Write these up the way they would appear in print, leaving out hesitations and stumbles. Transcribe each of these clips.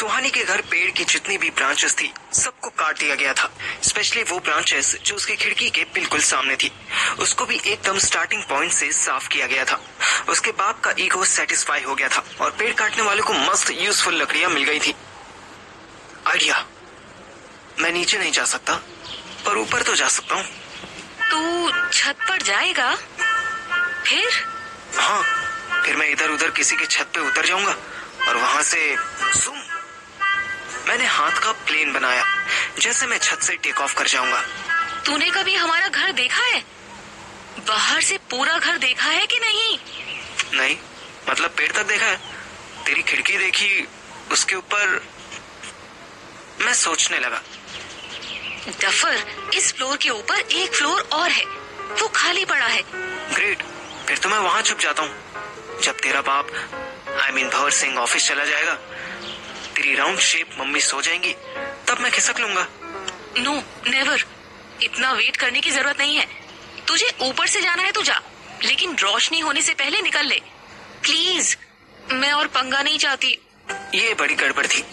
सुहानी के घर पेड़ की जितनी भी ब्रांचेस थी सबको काट दिया गया था। स्पेशली वो ब्रांचेस जो उसकी खिड़की के बिल्कुल सामने थी, उसको भी एकदम स्टार्टिंग पॉइंट से साफ किया गया था। उसके बाप का ईगो सेटिस्फाई हो गया था और पेड़ काटने वाले को मस्त यूजफुल लकड़ियां मिल गई थी। आइडिया, मैं नीचे नहीं जा सकता पर ऊपर तो जा सकता हूँ। तू छत पर जाएगा? फिर? हाँ, फिर मैं इधर उधर किसी के छत पे उतर जाऊंगा और वहां से सुम। मैंने हाथ का प्लेन बनाया, जैसे मैं छत से टेक ऑफ कर जाऊंगा। तूने कभी हमारा घर देखा है? बाहर से पूरा घर देखा है कि नहीं? नहीं, मतलब पेड़ तक देखा है, तेरी खिड़की देखी, उसके ऊपर। मैं सोचने लगा, डफर, इस फ्लोर के ऊपर एक फ्लोर और है, वो खाली पड़ा है। ग्रेट, फिर तो मैं वहां छुप जाता हूँ। जब तेरा बाप भंवर सिंह ऑफिस चला जाएगा, तेरी राउंड शेप मम्मी सो जाएंगी, तब मैं खिसक लूंगा। No, never. इतना वेट करने की जरूरत नहीं है। तुझे ऊपर से जाना है तो जा, लेकिन रोशनी होने से पहले निकल ले प्लीज। मैं और पंगा नहीं चाहती। ये बड़ी गड़बड़ थी।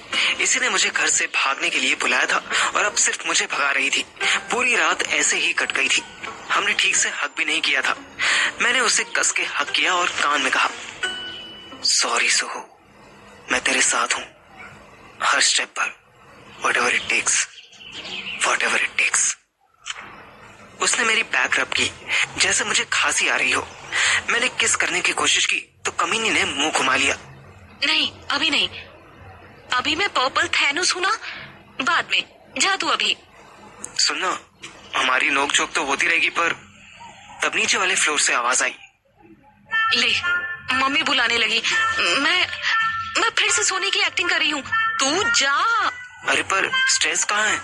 इसी ने मुझे घर से भागने के लिए बुलाया था और अब सिर्फ मुझे भगा रही थी। पूरी रात ऐसे ही कट गई थी। हमने ठीक से हक भी नहीं किया था। मैंने उसे कस के हक किया और कान में कहा, सॉरी सुहू, मैं तेरे साथ हूँ हर स्टेप पर, व्हाटएवर इट टेक्स। उसने मेरी बैक रब की जैसे मुझे खांसी आ रही हो। मैंने किस करने की कोशिश की तो कमीनी ने मुंह घुमा लिया। नहीं, अभी नहीं। अभी मैं पर्पल थैनोस हूं ना, बाद में। जा तू अभी। सुनना, हमारी नोकझोंक तो होती रहेगी, पर तब नीचे वाले फ्लोर से आवाज आई। ले, मम्मी बुलाने लगी। मैं फिर से सोने की एक्टिंग कर रही हूँ, तू जा। अरे पर स्ट्रेस कहाँ है?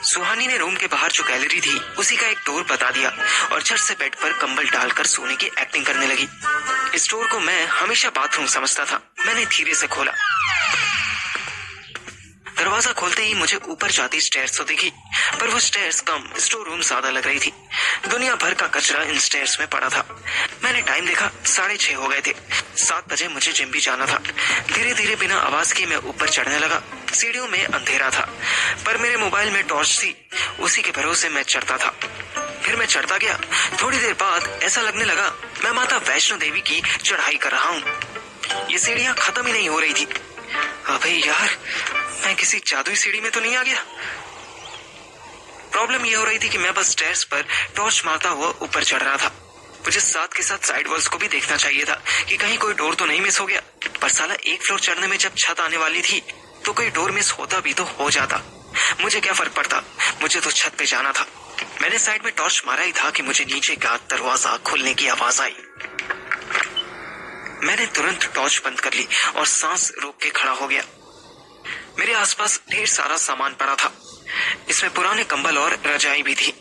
सुहानी ने रूम के बाहर जो गैलरी थी उसी का एक डोर बता दिया और झट से बेड पर कंबल डालकर सोने की एक्टिंग करने लगी। इस डोर को मैं हमेशा बाथरूम समझता था। मैंने धीरे से खोला। दरवाजा खोलते ही मुझे ऊपर जाती स्टेयर्स तो दिखी, पर वो स्टेयर्स कम स्टोर रूम ज्यादा लग रही थी। दुनिया भर का कचरा इन स्टेयर्स में पड़ा था। मैंने टाइम देखा, 6:30 हो गए थे। 7 बजे मुझे जिम भी जाना था। धीरे धीरे बिना आवाज के मैं ऊपर चढ़ने लगा। सीढ़ियों में अंधेरा था, पर मेरे मोबाइल में टॉर्च थी, उसी के भरोसे मैं चढ़ता था। फिर मैं चढ़ता गया। थोड़ी देर बाद ऐसा लगने लगा मैं माता वैष्णो देवी की चढ़ाई कर रहा हूँ। ये सीढ़ियां खत्म ही नहीं हो रही थी। अबे यार, मैं किसी जादुई सीढ़ी में तो नहीं आ गया? प्रॉब्लम ये हो रही थी कि मैं बस स्टेयर्स पर टॉर्च मारता हुआ ऊपर चढ़ रहा था। मुझे साथ के साथ साइड वॉल्स को भी देखना चाहिए था कि कहीं कोई डोर तो नहीं मिस हो गया। पर साला एक फ्लोर चढ़ने में जब छत आने वाली थी तो कोई डोर मिस होता भी तो हो जाता। मुझे क्या फर्क पड़ता, मुझे तो छत पे जाना था। मैंने साइड में टॉर्च मारा ही था कि मुझे नीचे का दरवाजा खुलने की आवाज आई। मैंने तुरंत टॉर्च बंद कर ली और सांस रोक के खड़ा हो गया। मेरे आसपास ढेर सारा सामान पड़ा था। इसमें पुराने कंबल और रजाई भी थी।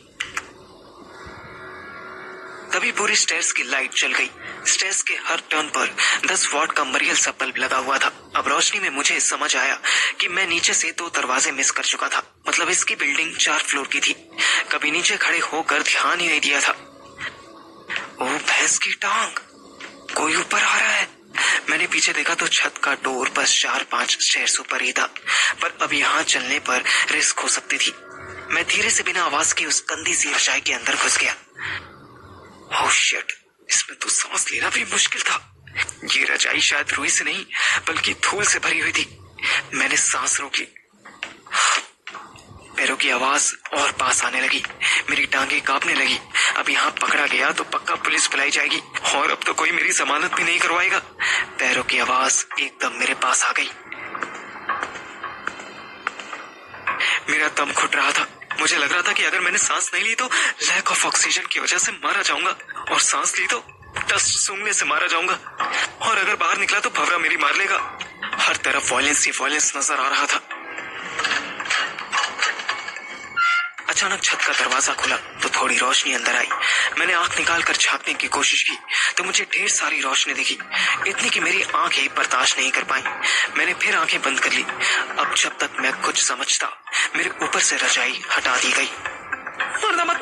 तभी पूरी स्टेयर्स की लाइट जल गई। स्टेयर्स के हर टर्न पर 10 वॉट का मरियल सा बल्ब लगा हुआ था। अब रोशनी में मुझे समझ आया कि मैं नीचे से 2 दरवाजे मिस कर चुका था। मतलब इसकी बिल्डिंग 4 फ्लोर की थी। कभी नीचे खड़े होकर ध्यान ही नहीं दिया था। ओ भैंस की टांग, कोई ऊपर आ रहा है। मैंने पीछे देखा तो छत का डोर बस 4-5 स्टेयर्स ऊपर ही था, पर अब यहाँ चलने पर रिस्क हो सकती थी। मैं धीरे से बिना आवाज के उस गंदी सी रजाई के अंदर घुस गया। ओह शिट, इसमें तो सांस लेना भी मुश्किल था। ये रजाई शायद रुई से नहीं बल्कि धूल से भरी हुई थी। मैंने सांस रोक ली। पैरों की आवाज और पास आने लगी। मेरी टांगे कांपने लगी। अब यहाँ पकड़ा गया तो पक्का पुलिस बुलाई जाएगी और अब तो कोई मेरी जमानत भी नहीं करवाएगा। पैरों की आवाज एकदम मेरे पास आ गई। मेरा दम घुट रहा था। मुझे लग रहा था कि अगर मैंने सांस नहीं ली तो लैक ऑफ ऑक्सीजन की वजह से मारा जाऊंगा, और सांस ली तो डस्ट सूंघने से मारा जाऊंगा, और अगर बाहर निकला तो भंवरा मेरी मार लेगा। हर तरफ वायलेंस ही वायलेंस नजर आ रहा था। अचानक छत का दरवाजा खुला तो थोड़ी रोशनी अंदर आई। मैंने आंख निकालकर झांकने की कोशिश की तो मुझे ढेर सारी रोशनी दिखी, इतनी कि मेरी आंखें बर्दाश्त नहीं कर पाई। मैंने फिर आंखें बंद कर ली। अब जब तक मैं कुछ समझता, मेरे ऊपर से रजाई हटा दी गई। मारना मत,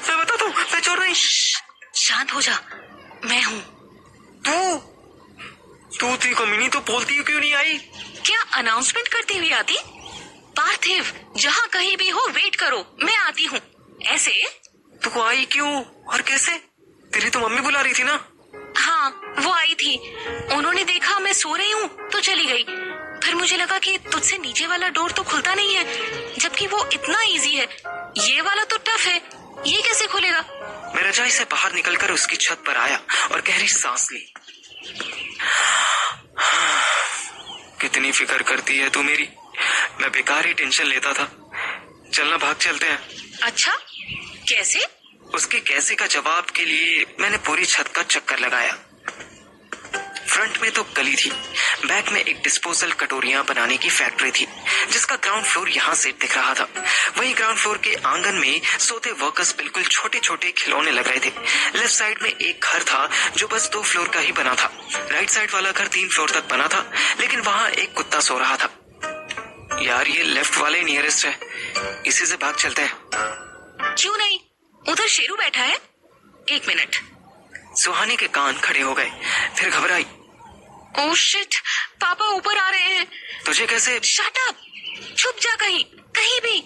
मैं बताता हूँ, मैं चोर नहीं। शांत हो जा, मैं हूँ। तू तू थी कमीनी, तो बोलती क्यों नहीं आई? क्या अनाउंसमेंट करती हुई आती? पार्थिव, जहाँ कहीं भी हो वेट करो, मैं आती हूँ। ऐसे? तू आई क्यों और कैसे? तेरी तो मम्मी बुला रही थी ना? हाँ, वो आई थी। उन्होंने देखा मैं सो रही हूँ तो चली गई। फिर मुझे लगा कि तुझसे नीचे वाला डोर तो खुलता नहीं है, जबकि वो इतना इजी है। ये वाला तो टफ है, ये कैसे खुलेगा? मैं रजाई से बाहर निकलकर उसकी छत पर आया और गहरी सांस ली। कितनी फिक्र करती है तू मेरी। मैं बेकार ही टेंशन लेता था। चलना, भाग चलते हैं। अच्छा, कैसे? उसके कैसे का जवाब के लिए मैंने पूरी छत का चक्कर लगाया। फ्रंट में तो गली थी, बैक में एक डिस्पोजल कटोरियां बनाने की फैक्ट्री थी, जिसका ग्राउंड फ्लोर यहाँ से दिख रहा था। वहीं ग्राउंड फ्लोर के आंगन में सोते वर्कर्स बिल्कुल छोटे छोटे खिलौने लग रहे थे। लेफ्ट साइड में एक घर था जो बस 2 फ्लोर का ही बना था। राइट साइड वाला घर 3 फ्लोर तक बना था, लेकिन वहाँ एक कुत्ता सो रहा था। यार, ये लेफ्ट वाले नियरेस्ट है, इसी से भाग चलते हैं। क्यों नहीं, उधर शेरू बैठा है। 1 मिनट। सुहानी के कान खड़े हो गए, फिर घबराई। ओह शिट, पापा ऊपर आ रहे हैं। तुझे कैसे? शट अप, छुप जा कहीं, कहीं भी।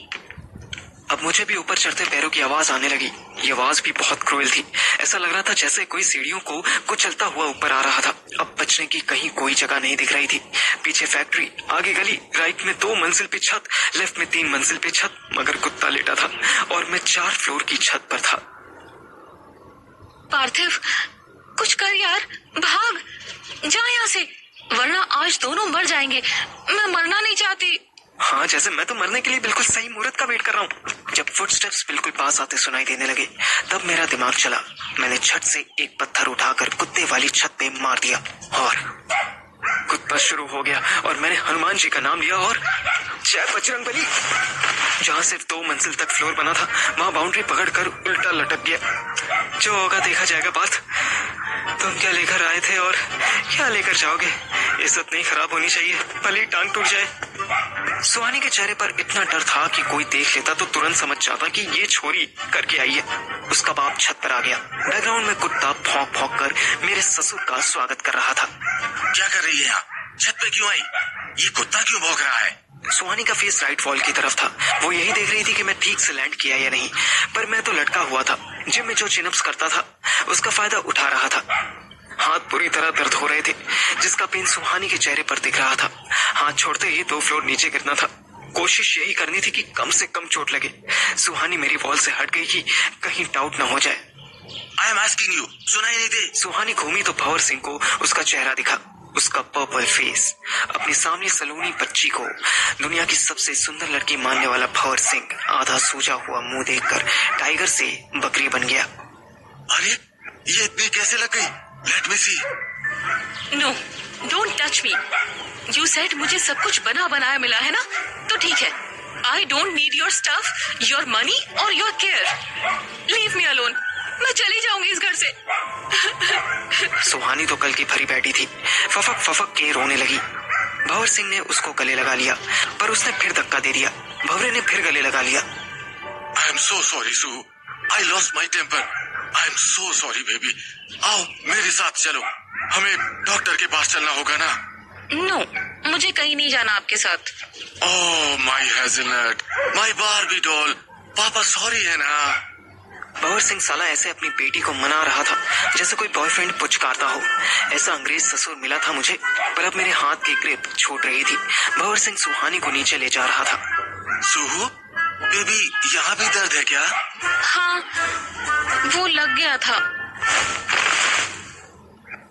अब मुझे भी ऊपर चढ़ते पैरों की आवाज आने लगी। ये आवाज भी बहुत क्रूएल थी। ऐसा लग रहा था जैसे कोई सीढ़ियों को कुचलता हुआ ऊपर आ रहा था। अब बचने की कहीं कोई जगह नहीं दिख रही थी। पीछे फैक्ट्री, आगे गली, राइट में 2 मंजिल पे छत, लेफ्ट में 3 मंजिल पे छत, मगर कुत्ता लेटा था और मैं 4 फ्लोर की छत पर था। पार्थिव, कुछ कर यार, भाग जा यहाँ से, वरना आज दोनों मर जाएंगे। मैं मरना नहीं चाहती। हाँ, जैसे मैं तो मरने के लिए बिल्कुल सही मुहूर्त का वेट कर रहा हूँ। जब फुटस्टेप्स बिल्कुल पास आते सुनाई देने लगे, तब मेरा दिमाग चला। मैंने छत से एक पत्थर उठाकर कुत्ते वाली छत पे मार दिया और कुत्ता शुरू हो गया और मैंने हनुमान जी का नाम लिया और जय बजरंगबली। जहाँ सिर्फ 2 मंजिल तक फ्लोर बना था, वहाँ बाउंड्री पकड़कर उल्टा लटक गया। जो होगा देखा जाएगा। बात, तुम क्या लेकर आए थे और क्या लेकर जाओगे? इज्जत नहीं खराब होनी चाहिए, भले ही टांग टूट जाए। सुहानी के चेहरे पर इतना डर था कि कोई देख लेता तो तुरंत समझ जाता कि ये छोरी करके आई है। उसका बाप छत पर आ गया। बैकग्राउंड में कुत्ता भौंक भौंक कर मेरे ससुर का स्वागत कर रहा था। क्या कर रही है यहाँ? छत पे क्यों आई? ये कुत्ता क्यों भौंक रहा है? सुहानी का फेस राइट वॉल की तरफ था। वो यही देख रही थी कि मैं ठीक से लैंड किया या नहीं, पर मैं तो लटका हुआ था। जिम में जो चिनअप्स करता था, उसका फायदा उठा रहा था। हाथ पूरी तरह दर्द हो रहे थे, जिसका पेन सुहानी के चेहरे पर दिख रहा था। हाथ छोड़ते ही 2 फ्लोर नीचे गिरना था। कोशिश यही करनी थी कि कम से कम चोट लगे। सुहानी मेरी वॉल से हट गई कि कहीं डाउट न हो जाए। आई एम आस्किंग यू, सुनाई नहीं दे? सुहानी घूमी तो भंवर सिंह को उसका चेहरा दिखा। उसका पर्पल फेस, अपनी सामने सलोनी बच्ची को दुनिया की सबसे सुंदर लड़की मानने वाला भंवर सिंह आधा सूजा हुआ मुंह देखकर टाइगर से बकरी बन गया। अरे, ये इतनी कैसे लग गई? Let me see. No, don't touch me. You said मुझे सब कुछ बना बनाया मिला है ना, तो ठीक है। I don't need your stuff, your money और your care. Leave me alone. मैं चली जाऊंगी इस घर से। सुहानी तो कल की भरी बैठी थी, फफक फफक के रोने लगी। भंवर सिंह ने उसको गले लगा लिया, पर उसने फिर धक्का दे दिया। भंवरे ने फिर गले लगा लिया। I am so sorry Sue, I lost my temper. I am so sorry baby. आओ मेरे साथ चलो, हमें डॉक्टर के पास चलना होगा ना? नो, मुझे कहीं नहीं जाना आपके साथ। ओह माई हेज़लनट, माई बार्बी डॉल, पापा सॉरी है ना? भंवर सिंह साला ऐसे अपनी बेटी को मना रहा था जैसे कोई बॉयफ्रेंड पुचकारता हो। ऐसा अंग्रेज ससुर मिला था मुझे, पर अब मेरे हाथ की ग्रिप छूट रही थी। भंवर सिंह सुहानी को नीचे ले जा रहा था। सुहू बेबी, यहाँ भी दर्द है क्या? हाँ, वो लग गया था।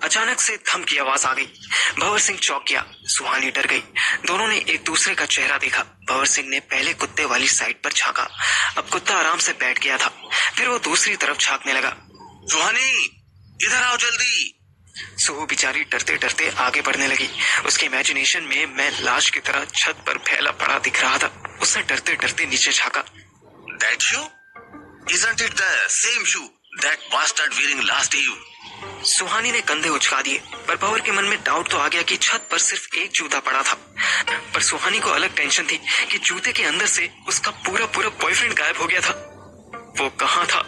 अचानक से थम की आवाज आ गई। भंवर सिंह चौंक गया, सुहानी डर गई। दोनों ने एक दूसरे का चेहरा देखा। भंवर सिंह ने पहले कुत्ते वाली साइड पर झांका। अब कुत्ता आराम से बैठ गया था, फिर वो दूसरी तरफ झांकने लगा। सुहानी, इधर आओ जल्दी। सुहू बेचारी डरते डरते आगे बढ़ने लगी। उसके इमेजिनेशन में मैं लाश की तरह छत पर फैला पड़ा दिख रहा था। उसने डरते डरते नीचे झांका। That shoe? Isn't it the same shoe that bastard wearing last eve? सुहानी ने कंधे उचका दिए, पर भंवर के मन में डाउट तो आ गया कि छत पर सिर्फ एक जूता पड़ा था। पर सुहानी को अलग टेंशन थी कि जूते के अंदर से उसका पूरा बॉयफ्रेंड गायब हो गया था। वो कहाँ था?